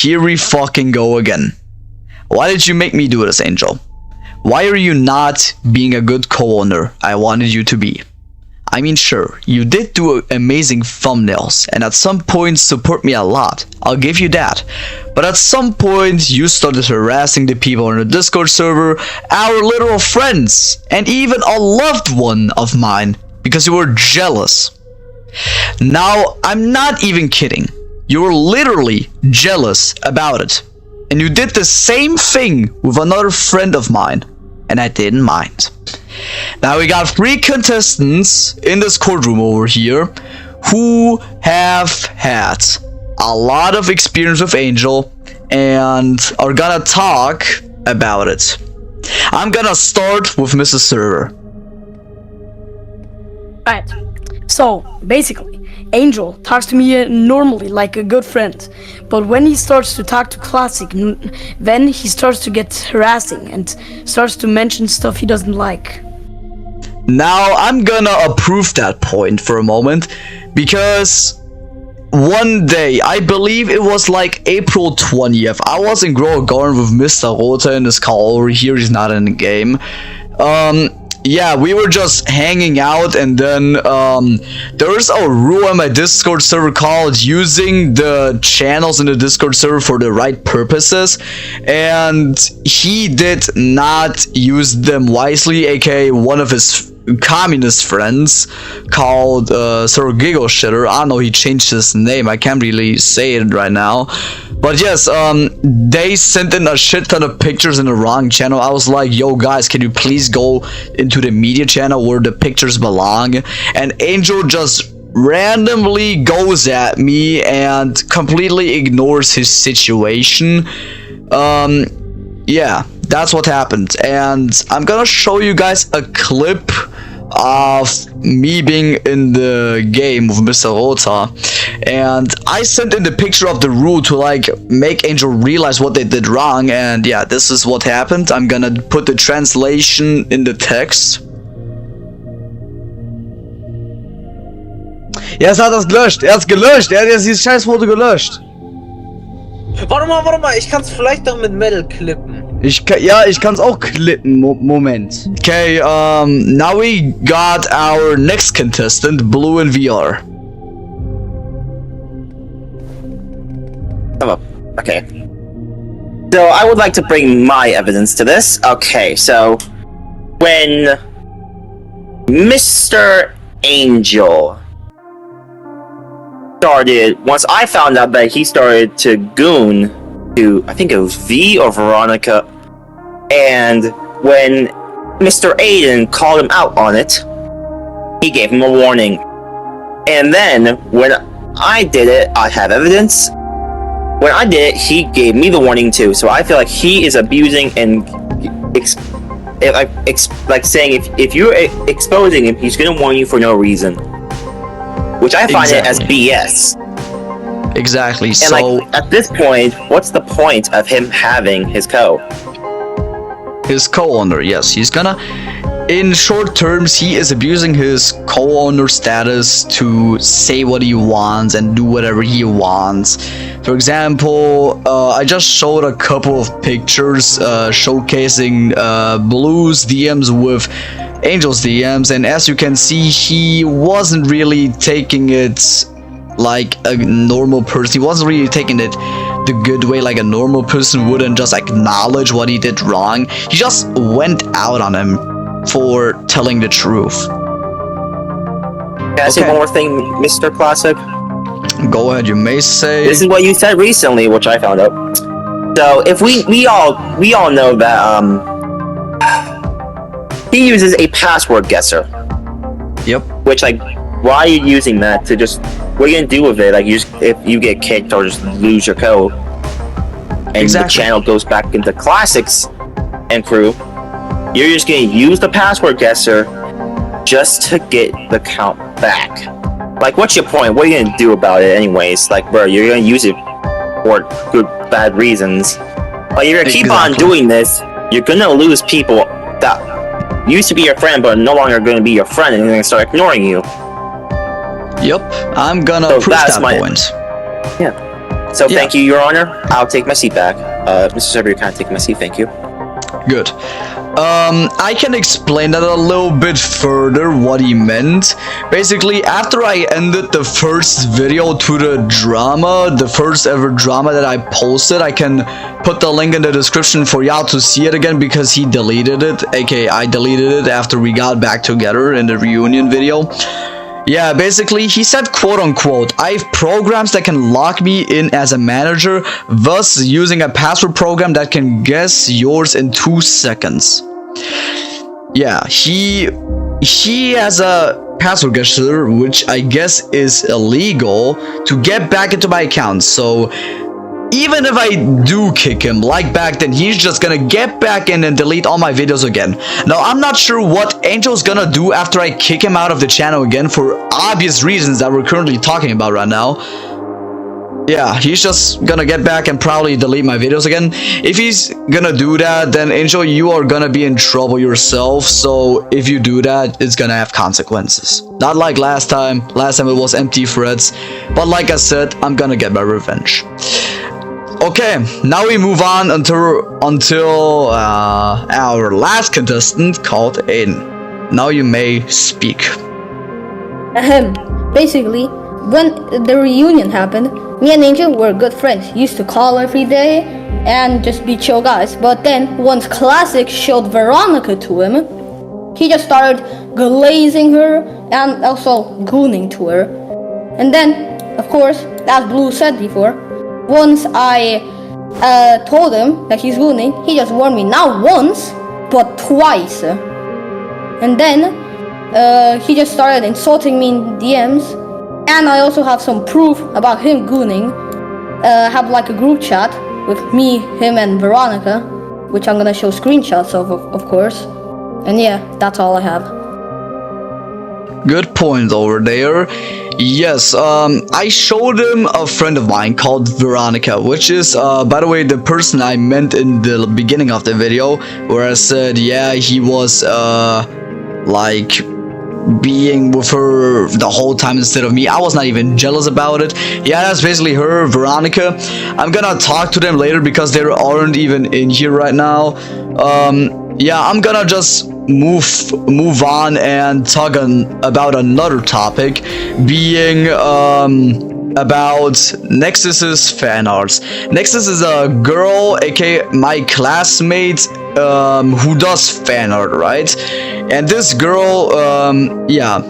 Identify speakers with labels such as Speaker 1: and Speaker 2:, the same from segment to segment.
Speaker 1: here we fucking go again. Why did you make me do this, Angel? Why are you not being a good co-owner I wanted you to be? I mean, sure, you did do amazing thumbnails, and at some point support me a lot, I'll give you that. But at some point, you started harassing the people on the Discord server, our literal friends, and even a loved one of mine, because you were jealous. Now, I'm not even kidding. You were literally jealous about it. And you did the same thing with another friend of mine, and I didn't mind. Now we got 3 contestants in this courtroom over here who have had a lot of experience with Angel and are gonna talk about it. I'm gonna start with Mrs. Server.
Speaker 2: Right. So, basically, Angel talks to me normally like a good friend, but when he starts to talk to Classic, then he starts to get harassing and starts to mention stuff he doesn't like.
Speaker 1: Now, I'm gonna approve that point for a moment, because one day, I believe it was like April 20th, I was in Grow Garden with Mr. Rota in this call over here, he's not in the game. Yeah, we were just hanging out, and then there's a rule on my Discord server called using the channels in the Discord server for the right purposes, and he did not use them wisely, aka one of his communist friends called Sir Giggle Shitter. I don't know, he changed his name, I can't really say it right now. But yes, they sent in a shit ton of pictures in the wrong channel. I was like, yo guys, can you please go into the media channel where the pictures belong? And Angel just randomly goes at me and completely ignores his situation. Yeah, that's what happened. And I'm gonna show you guys a clip of me being in the game with Mr. Rota, and I sent in the picture of the rule to like make Angel realize what they did wrong, and yeah, this is what happened. I'm gonna put the translation in the text.
Speaker 3: Ja, es hat das gelöscht. Er hat's gelöscht. Er hat jetzt dieses Scheißfoto gelöscht.
Speaker 4: Warte mal, ich kann's vielleicht doch mit Metal klippen.
Speaker 3: Ich kann's auch klippen. Moment.
Speaker 1: Okay, now we got our next contestant, Blue in VR.
Speaker 5: Okay. So I would like to bring my evidence to this. Okay, so when Mr. Angel started, once I found out that he started to goon to, I think it was V or Veronica, and when Mr. Aiden called him out on it, he gave him a warning. And then when I did it, I have evidence. When I did it, he gave me the warning too. So I feel like he is abusing and like saying if you're exposing him, he's gonna warn you for no reason. Which I find it as BS.
Speaker 1: Exactly.
Speaker 5: And
Speaker 1: so
Speaker 5: like, at this point, what's the point of him having his
Speaker 1: his co-owner, yes, he's gonna, in short terms, he is abusing his co-owner status to say what he wants and do whatever he wants. For example, I just showed a couple of pictures showcasing Blue's DMs with Angel's DMs, and as you can see, he wasn't really taking it like a normal person. He wasn't really taking it the good way, like a normal person would, and just acknowledge what he did wrong. He just went out on him for telling the truth.
Speaker 5: Can I say one more thing, Mr. Classic?
Speaker 1: Go ahead, you may say.
Speaker 5: This is what you said recently, which I found out. So if we all know that he uses a password guesser.
Speaker 1: Yep.
Speaker 5: Which, like, why are you using that to just, what are you gonna do with it? Like, if you get kicked or just lose your code, and the channel goes back into Classics and crew, you're just gonna use the password guesser just to get the count back. Like, what's your point? What are you gonna do about it anyways? Like, bro, you're gonna use it for good, bad reasons. But you're gonna keep on doing this, you're gonna lose people that used to be your friend but no longer gonna be your friend, and they're gonna start ignoring you.
Speaker 1: Yep, I'm gonna prove that point.
Speaker 5: Yeah. So
Speaker 1: Yeah.
Speaker 5: thank you, Your Honor. I'll take my seat back. Mr. Server, you can't take my seat. Thank you.
Speaker 1: Good. I can explain that a little bit further what he meant. Basically, after I ended the first video to the drama, the first ever drama that I posted, I can put the link in the description for y'all to see it again because he deleted it, aka I deleted it after we got back together in the reunion video. Yeah, basically, he said, quote unquote, I have programs that can lock me in as a manager, thus using a password program that can guess yours in 2 seconds. Yeah, he has a password guesser, which I guess is illegal, to get back into my account. So even if I do kick him like back then, he's just gonna get back in and delete all my videos again. Now, I'm not sure what Angel's gonna do after I kick him out of the channel again for obvious reasons that we're currently talking about right now. Yeah, he's just gonna get back and probably delete my videos again. If he's gonna do that, then Angel, you are gonna be in trouble yourself. So if you do that, it's gonna have consequences. Not like last time. Last time it was empty threats. But like I said, I'm gonna get my revenge. Okay, now we move on until our last contestant called Aiden. Now you may speak.
Speaker 6: Basically, when the reunion happened, me and Angel were good friends. Used to call every day and just be chill guys. But then once Classic showed Veronica to him, he just started glazing her and also gooning to her. And then, of course, as Blue said before, once I told him that he's gooning, he just warned me not once, but twice. And then he just started insulting me in DMs. And I also have some proof about him gooning. I have like a group chat with me, him, and Veronica, which I'm gonna show screenshots of course. And yeah, that's all I have.
Speaker 1: Good point over there. Yes, I showed him a friend of mine called Veronica, which is, by the way, the person I meant in the beginning of the video, where I said, yeah, he was, like, being with her the whole time instead of me. I was not even jealous about it. Yeah, that's basically her, Veronica. I'm gonna talk to them later because they aren't even in here right now. Yeah, I'm gonna just move on and talk about another topic, being about Nexus's fan arts. Nexus is a girl, aka my classmate, who does fan art, right? And this girl, yeah,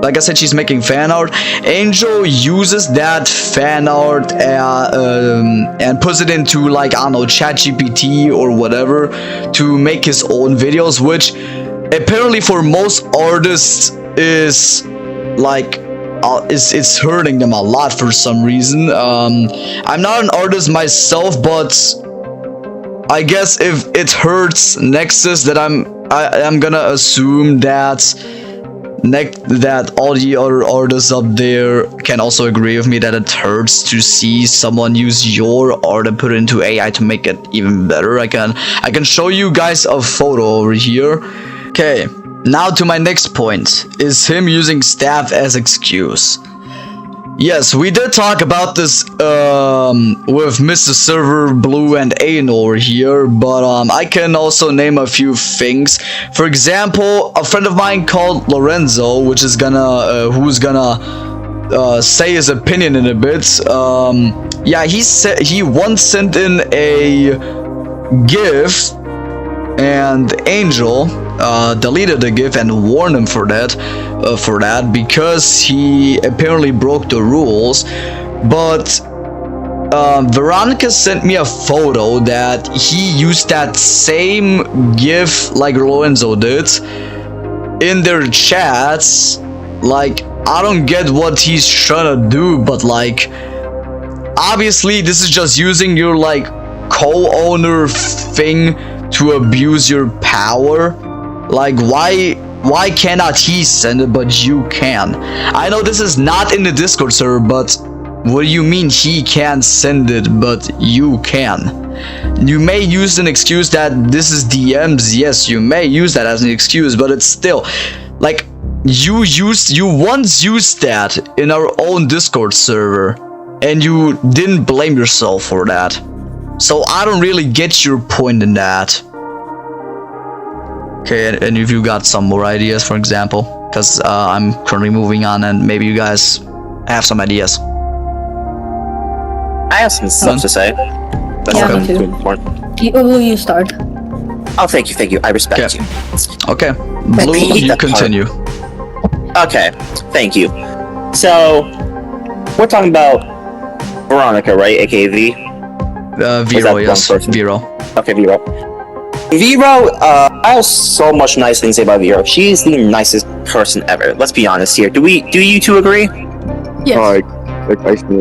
Speaker 1: like I said, she's making fan art. Angel uses that fan art and puts it into, like, I don't know, ChatGPT or whatever to make his own videos, which apparently for most artists is like it's hurting them a lot for some reason. I'm not an artist myself, but I guess if it hurts Nexus, that I'm gonna assume that all the other artists up there can also agree with me that it hurts to see someone use your art and put it into AI to make it even better. I can show you guys a photo over here. Okay, now to my next point, is him using staff as excuse. Yes, we did talk about this with Mr. Server, Blue, and Aiden over here, but I can also name a few things. For example, a friend of mine called Lorenzo, which is gonna who's gonna say his opinion in a bit. Yeah, he once sent in a GIF, and Angel deleted the GIF and warned him for that because he apparently broke the rules. But Veronica sent me a photo that he used that same GIF like Lorenzo did in their chats. Like, I don't get what he's trying to do, but like, obviously this is just using your like co-owner thing to abuse your power. Like, why cannot he send it but you can? I know this is not in the Discord server, but what do you mean he can't send it but you can? You may use an excuse that this is DMs. Yes, you may use that as an excuse, but it's still like, you once used that in our own Discord server. and you didn't blame yourself for that. So I don't really get your point in that. Okay, and if you got some more ideas, for example, because I'm currently moving on, and maybe you guys have some ideas.
Speaker 5: I have some stuff to say. That's
Speaker 6: Yeah,
Speaker 5: not
Speaker 6: me too.
Speaker 5: too important.
Speaker 6: Will you start?
Speaker 5: Oh, thank you. I respect you.
Speaker 1: Okay, Blue,
Speaker 5: Repeat
Speaker 1: you
Speaker 5: that part.
Speaker 1: continue.
Speaker 5: Okay, thank you. So, we're talking about Veronica, right? AKA V?
Speaker 1: Vero,
Speaker 5: wrong
Speaker 1: yes,
Speaker 5: person?
Speaker 1: Vero.
Speaker 5: Okay, Vero. Vero, I have so much nice things to say about Vero. She is the nicest person ever. Let's be honest here. Do you two agree?
Speaker 2: Yes.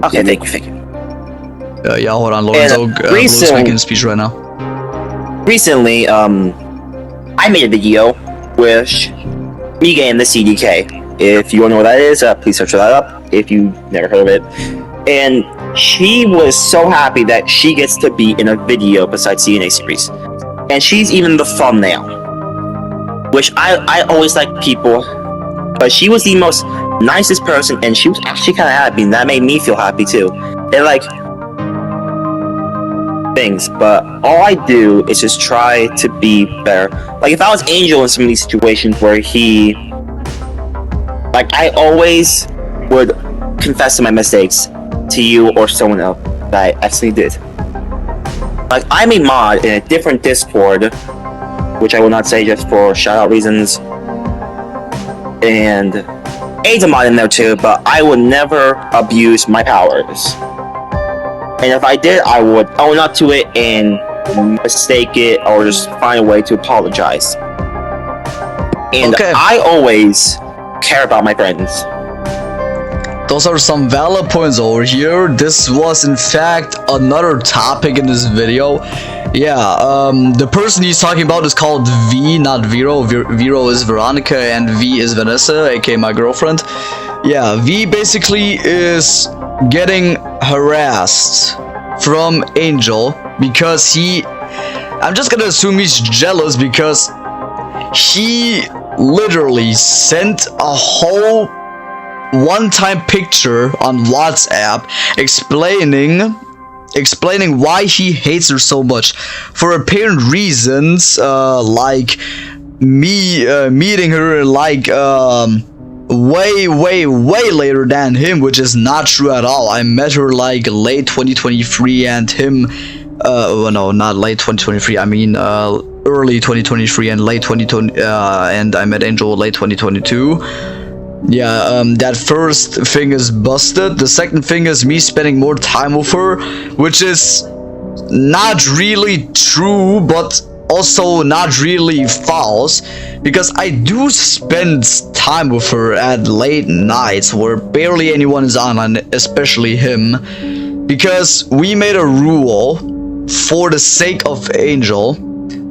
Speaker 5: Okay, thank you.
Speaker 1: Yeah, hold on, Lorenzo. Blue's making a speech right now.
Speaker 5: Recently, I made a video with Miga and the CDK. If you don't know what that is, please search that up if you never heard of it. And she was so happy that she gets to be in a video besides CNA series. And she's even the thumbnail. Which I always like people. But she was the most nicest person, and she was actually kind of happy, and that made me feel happy too. And like, things, but all I do is just try to be better. Like if I was Angel in some of these situations where I always would confess to my mistakes to you or someone else that I actually did. Like I'm a mod in a different Discord, which I will not say just for shout out reasons, and A's a mod in there too, but I would never abuse my powers. And if I did, I would own up to it and mistake it or just find a way to apologize. And
Speaker 1: Okay.
Speaker 5: I always care about my friends.
Speaker 1: Those are some valid points over here. This was in fact another topic in this video. Yeah, the person he's talking about is called V, not Vero. Vero is Veronica and V is Vanessa, aka my girlfriend. Yeah, V basically is getting harassed from Angel because I'm just gonna assume he's jealous because he literally sent a whole one-time picture on WhatsApp explaining why he hates her so much for apparent reasons, like meeting her like way later than him, which is not true at all. I met her like late 2023 and him well, no, not late 2023, I mean early 2023 and late 2020 and I met Angel late 2022. Yeah, that first thing is busted. The second thing is me spending more time with her, which is not really true, but also not really false, because I do spend time with her at late nights where barely anyone is online, especially him, because we made a rule for the sake of Angel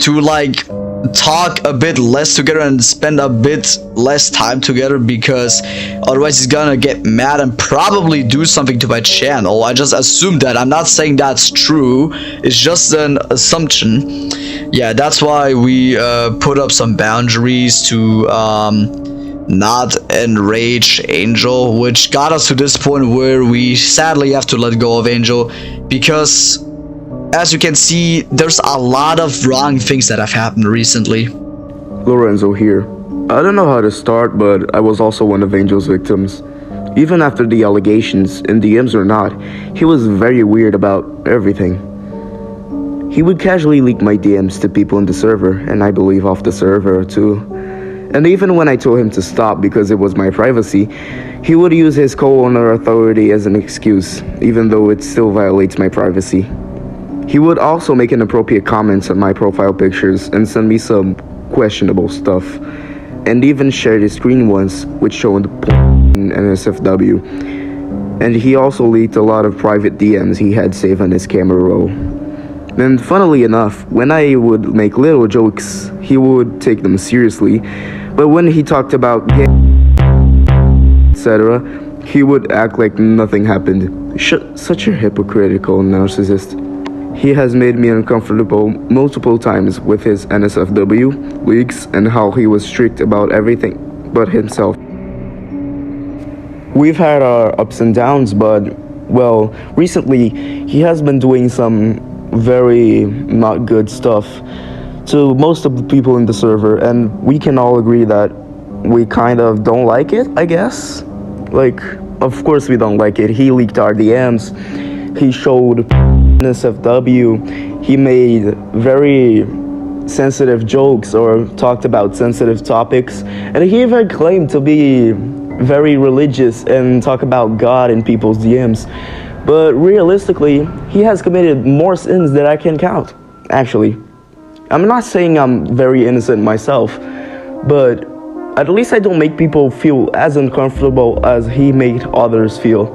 Speaker 1: to like talk a bit less together and spend a bit less time together, because otherwise he's gonna get mad and probably do something to my channel. I just assumed that. I'm not saying that's true, it's just an assumption. Yeah, that's why we put up some boundaries to not enrage Angel, which got us to this point where we sadly have to let go of Angel, because as you can see, there's a lot of wrong things that have happened recently.
Speaker 7: Lorenzo here. I don't know how to start, but I was also one of Angel's victims. Even after the allegations, in DMs or not, he was very weird about everything. He would casually leak my DMs to people in the server, and I believe off the server too. And even when I told him to stop because it was my privacy, he would use his co-owner authority as an excuse, even though it still violates my privacy. He would also make inappropriate comments on my profile pictures and send me some questionable stuff, and even shared his screen once, which showed porn and SFW. And he also leaked a lot of private DMs he had saved on his camera roll. And funnily enough, when I would make little jokes, he would take them seriously, but when he talked about etc., he would act like nothing happened. Such a hypocritical narcissist. He has made me uncomfortable multiple times with his NSFW leaks and how he was strict about everything but himself. We've had our ups and downs, but well, recently he has been doing some very not good stuff to most of the people in the server, and we can all agree that we kind of don't like it, I guess. Like, of course we don't like it. He leaked our DMs, he showed NSFW, he made very sensitive jokes or talked about sensitive topics, and he even claimed to be very religious and talk about God in people's DMs. But realistically, he has committed more sins than I can count, actually. I'm not saying I'm very innocent myself, but at least I don't make people feel as uncomfortable as he made others feel.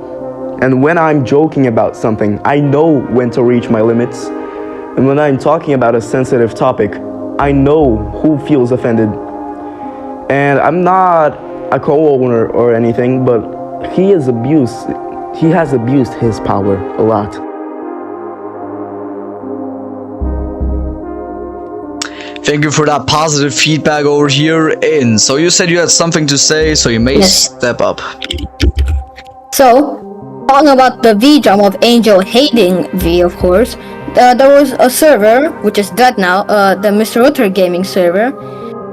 Speaker 7: And when I'm joking about something, I know when to reach my limits. And when I'm talking about a sensitive topic, I know who feels offended. And I'm not a co-owner or anything, but he has abused his power a lot.
Speaker 1: Thank you for that positive feedback over here. So you said you had something to say, so you may step up.
Speaker 6: So, talking about the V jump of Angel hating V, of course, there was a server, which is dead now, the Mr. Utter Gaming server,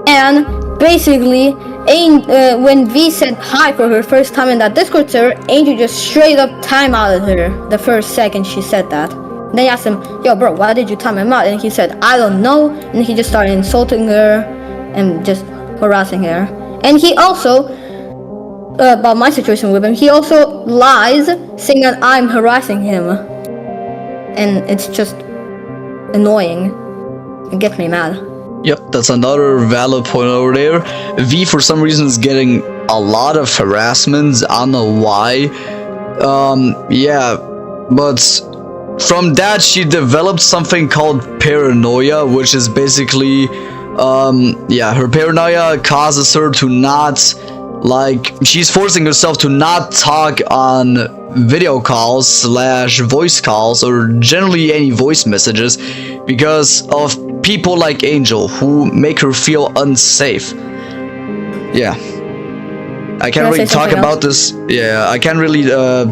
Speaker 6: and basically, when V said hi for her first time in that Discord server, Angel just straight up time-outed her the first second she said that. Then he asked him, yo bro, why did you time him out? And he said, I don't know. And he just started insulting her and just harassing her. And he also, about my situation with him, he also lies saying that I'm harassing him. And it's just annoying. It gets me mad.
Speaker 1: Yep, that's another valid point over there. V for some reason is getting a lot of harassment. I don't know why. Yeah, but from that she developed something called paranoia, which is basically yeah, her paranoia causes her to not, like, she's forcing herself to not talk on video calls / voice calls or generally any voice messages because of people like Angel who make her feel unsafe. Yeah, I can't really talk about this. Yeah, I can't really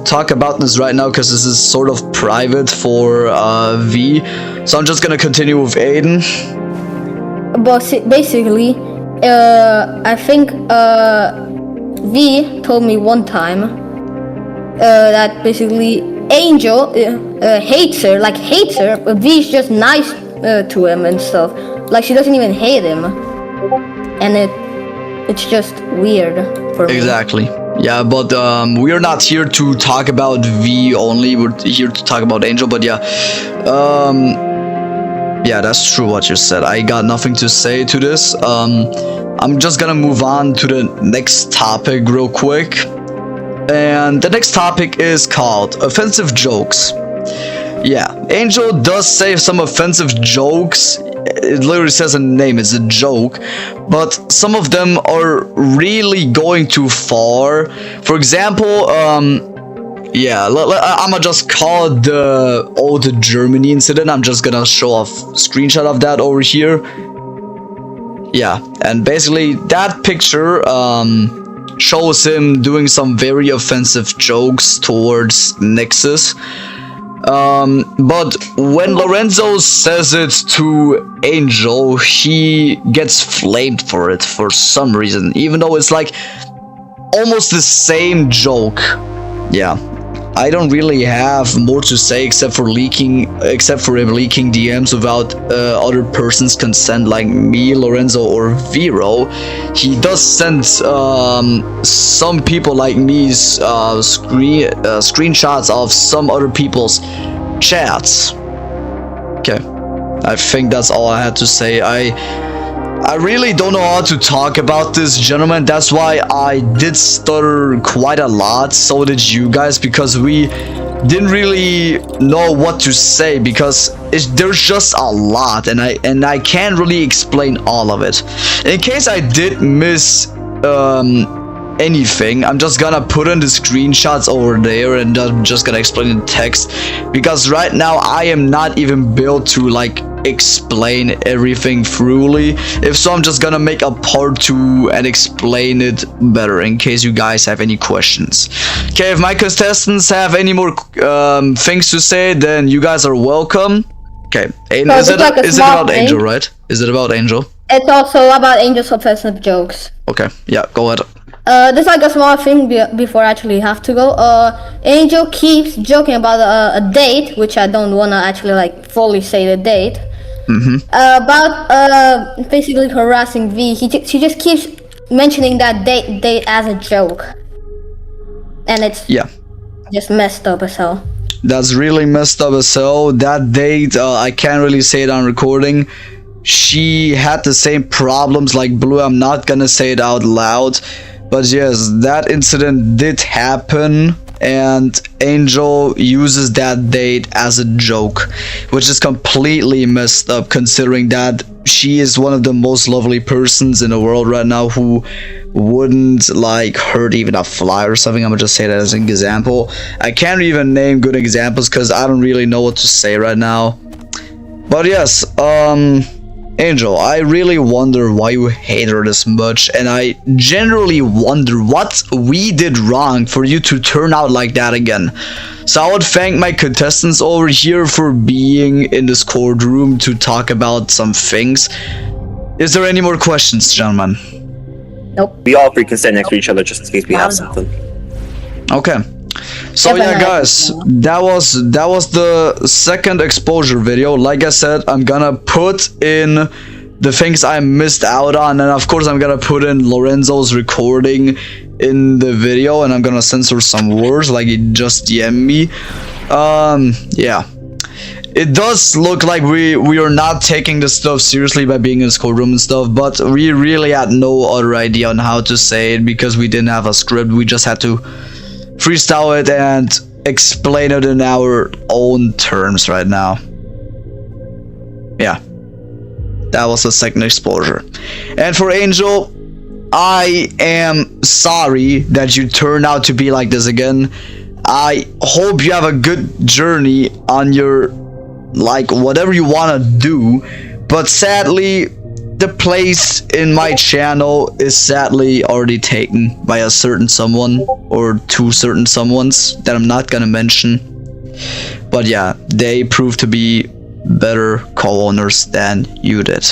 Speaker 1: talk about this right now because this is sort of private for V. So I'm just gonna continue with Aiden.
Speaker 6: But basically, I think V told me one time that basically Angel hates her, but V's just nice to him and stuff. Like, she doesn't even hate him. And it's just weird for me.
Speaker 1: Exactly. Yeah, but we are not here to talk about V only. We're here to talk about Angel, but yeah. Yeah, that's true what you said. I got nothing to say to this. I'm just gonna move on to the next topic real quick. And the next topic is called offensive jokes. Yeah, Angel does say some offensive jokes. It literally says in the name, it's a joke, but some of them are really going too far. For example, yeah, I'ma just call it the old Germany incident. I'm just gonna show off a screenshot of that over here. Yeah, and basically that picture shows him doing some very offensive jokes towards Nexus. But when Lorenzo says it to Angel, he gets flamed for it for some reason, even though it's like almost the same joke. Yeah, I don't really have more to say except for him leaking DMs without other person's consent, like me, Lorenzo, or Vero. He does send some people like me's screenshots of some other people's chats. Okay, I think that's all I had to say. I really don't know how to talk about this, gentlemen. That's why I did stutter quite a lot. So did you guys, because we didn't really know what to say, because there's just a lot, and I can't really explain all of it. In case I did miss anything, I'm just gonna put in the screenshots over there, and I'm just gonna explain in text, because right now I am not even built to like explain everything thoroughly. If so, I'm just gonna make a part 2 and explain it better in case you guys have any questions. Okay, if my contestants have any more things to say, then you guys are welcome. Okay, is it about Angel, right? Is it about Angel?
Speaker 6: It's also about Angel's offensive jokes.
Speaker 1: Okay, yeah, go ahead.
Speaker 6: There's like a small thing before I actually have to go. Angel keeps joking about a date, which I don't wanna actually like fully say the date. About basically harassing V. She just keeps mentioning that date as a joke, and it's just messed up as hell.
Speaker 1: That's really messed up as hell. That date, I can't really say it on recording. She had the same problems like Blue. I'm not gonna say it out loud. But yes, that incident did happen, and Angel uses that date as a joke, which is completely messed up considering that she is one of the most lovely persons in the world right now who wouldn't like hurt even a fly or something. I'm gonna just say that as an example. I can't even name good examples because I don't really know what to say right now. But yes, Angel, I really wonder why you hate her this much, and I generally wonder what we did wrong for you to turn out like that again. So I would thank my contestants over here for being in this courtroom to talk about some things. Is there any more questions, gentlemen?
Speaker 6: Nope.
Speaker 5: We all three can stand next to each other just in case we have something.
Speaker 1: Okay. So yeah, guys, that was the second exposure video. Like I said, I'm gonna put in the things I missed out on, and of course I'm gonna put in Lorenzo's recording in the video, and I'm gonna censor some words like he just DM'd me. Yeah, it does look like we are not taking this stuff seriously by being in this courtroom and stuff, but we really had no other idea on how to say it because we didn't have a script. We just had to freestyle it and explain it in our own terms right now. Yeah, that was the second exposure. And for Angel, I am sorry that you turned out to be like this again. I hope you have a good journey on your, like, whatever you want to do, but sadly the place in my channel is sadly already taken by a certain someone or two certain someones that I'm not gonna mention. But yeah, they proved to be better co-owners than you did.